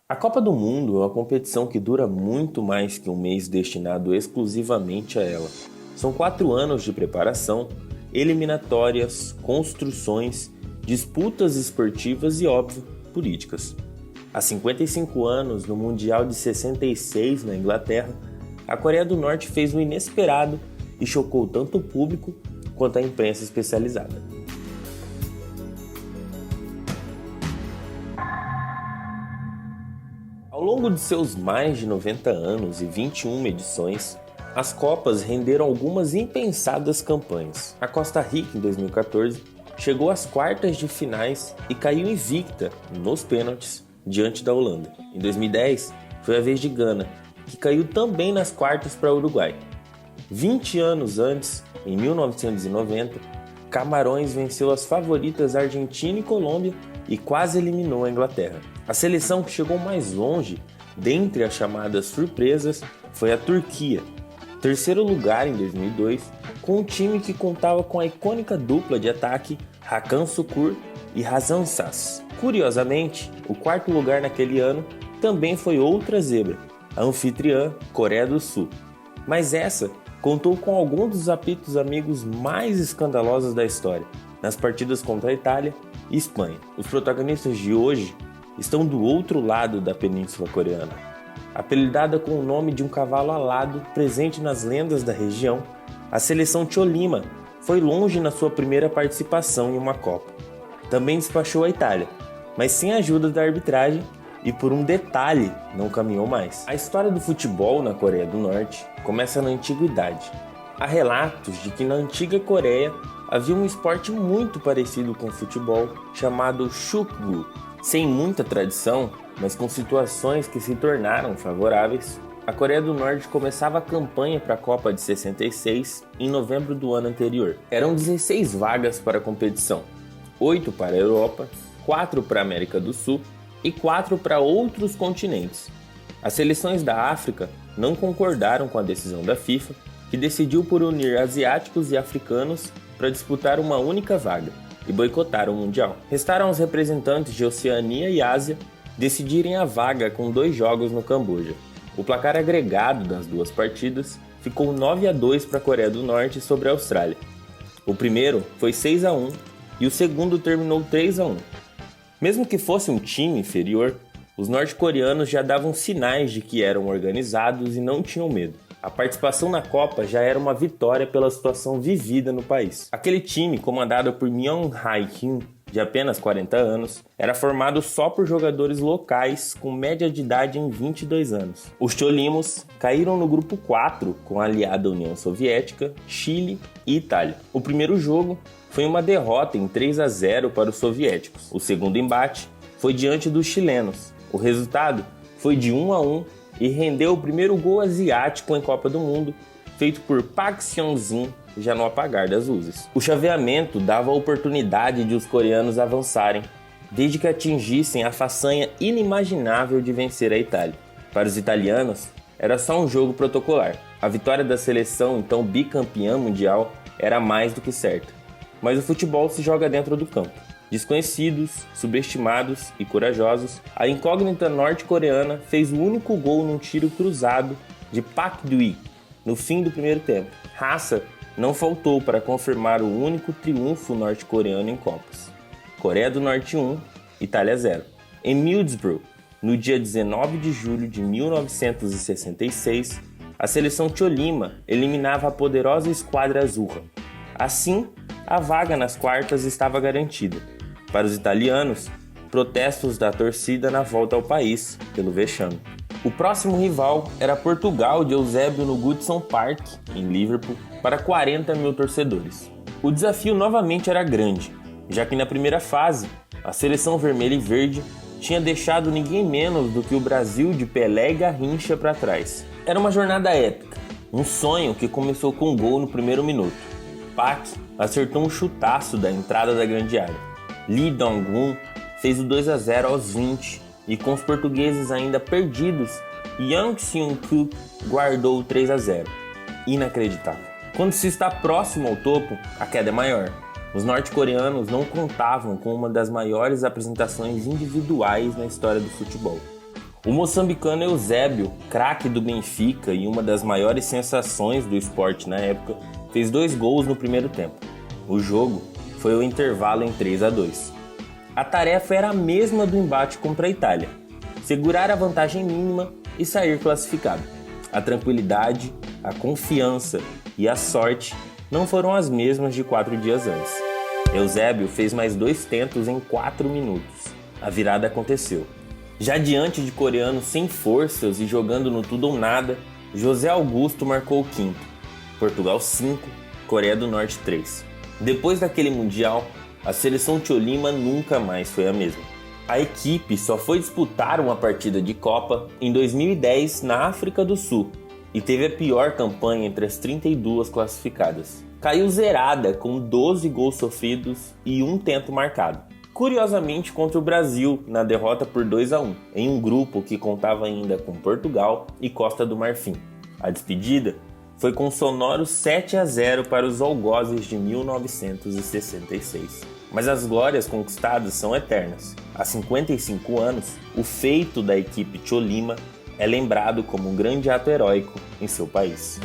A Copa do Mundo é uma competição que dura muito mais que um mês destinado exclusivamente a ela. São 4 anos de preparação, eliminatórias, construções, disputas esportivas e, óbvio, políticas. Há 55 anos, no Mundial de 66 na Inglaterra, a Coreia do Norte fez o inesperado e chocou tanto o público quanto a imprensa especializada. Ao longo de seus mais de 90 anos e 21 edições, as Copas renderam algumas impensadas campanhas. A Costa Rica, em 2014, chegou às quartas de finais e caiu invicta nos pênaltis diante da Holanda. Em 2010, foi a vez de Gana, que caiu também nas quartas para o Uruguai. 20 anos antes, em 1990, Camarões venceu as favoritas Argentina e Colômbia e quase eliminou a Inglaterra. A seleção que chegou mais longe, dentre as chamadas surpresas, foi a Turquia, terceiro lugar em 2002, com um time que contava com a icônica dupla de ataque Hakan Şükür e Hasan Şaş. Curiosamente, o quarto lugar naquele ano também foi outra zebra, a anfitriã Coreia do Sul. Mas essa contou com alguns dos apitos amigos mais escandalosos da história, nas partidas contra a Itália e Espanha. Os protagonistas de hoje estão do outro lado da Península Coreana. Apelidada com o nome de um cavalo alado presente nas lendas da região, a seleção Tolima foi longe na sua primeira participação em uma Copa. Também despachou a Itália, mas sem a ajuda da arbitragem e por um detalhe não caminhou mais. A história do futebol na Coreia do Norte começa na antiguidade. Há relatos de que na antiga Coreia havia um esporte muito parecido com o futebol chamado Chukgu. Sem muita tradição, mas com situações que se tornaram favoráveis, a Coreia do Norte começava a campanha para a Copa de 66 em novembro do ano anterior. Eram 16 vagas para a competição, 8 para a Europa, 4 para a América do Sul e 4 para outros continentes. As seleções da África não concordaram com a decisão da FIFA, que decidiu por unir asiáticos e africanos para disputar uma única vaga e boicotar o Mundial. Restaram os representantes de Oceania e Ásia decidirem a vaga com 2 jogos no Camboja. O placar agregado das duas partidas ficou 9-2 para a Coreia do Norte sobre a Austrália. O primeiro foi 6-1 e o segundo terminou 3-1. Mesmo que fosse um time inferior, os norte-coreanos já davam sinais de que eram organizados e não tinham medo. A participação na Copa já era uma vitória pela situação vivida no país. Aquele time, comandado por Myung Hae-kyun, de apenas 40 anos, era formado só por jogadores locais com média de idade em 22 anos. Os Cholimos caíram no grupo 4 com a aliada União Soviética, Chile e Itália. O primeiro jogo foi uma derrota em 3-0 para os soviéticos. O segundo embate foi diante dos chilenos. O resultado foi de 1-1 e rendeu o primeiro gol asiático em Copa do Mundo, feito por Park Seong-jin, já no apagar das luzes. O chaveamento dava a oportunidade de os coreanos avançarem, desde que atingissem a façanha inimaginável de vencer a Itália. Para os italianos, era só um jogo protocolar. A vitória da seleção, então bicampeã mundial, era mais do que certa. Mas o futebol se joga dentro do campo. Desconhecidos, subestimados e corajosos, a incógnita norte-coreana fez o único gol num tiro cruzado de Park Dui no fim do primeiro tempo. Raça não faltou para confirmar o único triunfo norte-coreano em Copas. Coreia do Norte 1, Itália 0. Em Middlesbrough, no dia 19 de julho de 1966, a seleção Tolima eliminava a poderosa esquadra Azzurra. Assim, a vaga nas quartas estava garantida. Para os italianos, protestos da torcida na volta ao país pelo vexame. O próximo rival era Portugal de Eusébio no Goodison Park, em Liverpool, para 40 mil torcedores. O desafio novamente era grande, já que na primeira fase, a seleção vermelha e verde tinha deixado ninguém menos do que o Brasil de Pelé e Garrincha para trás. Era uma jornada épica, um sonho que começou com um gol no primeiro minuto. Park acertou um chutaço da entrada da grande área. Lee Dong-gun fez o 2-0 aos 20 e com os portugueses ainda perdidos, Yang Seung-kuk guardou o 3-0. Inacreditável. Quando se está próximo ao topo, a queda é maior. Os norte-coreanos não contavam com uma das maiores apresentações individuais na história do futebol. O moçambicano Eusébio, craque do Benfica e uma das maiores sensações do esporte na época, fez 2 gols no primeiro tempo. O jogo foi ao intervalo em 3-2. A tarefa era a mesma do embate contra a Itália: segurar a vantagem mínima e sair classificado. A tranquilidade, a confiança e a sorte não foram as mesmas de 4 dias antes. Eusébio fez mais 2 tentos em 4 minutos. A virada aconteceu. Já diante de coreanos sem forças e jogando no tudo ou nada, José Augusto marcou o 5º. Portugal 5, Coreia do Norte 3. Depois daquele Mundial, a seleção Tolima nunca mais foi a mesma. A equipe só foi disputar uma partida de Copa em 2010 na África do Sul e teve a pior campanha entre as 32 classificadas. Caiu zerada com 12 gols sofridos e 1 tento marcado. Curiosamente contra o Brasil, na derrota por 2-1, em um grupo que contava ainda com Portugal e Costa do Marfim. A despedida foi com sonoro 7-0 para os algozes de 1966. Mas as glórias conquistadas são eternas. Há 55 anos, o feito da equipe Tolima é lembrado como um grande ato heróico em seu país.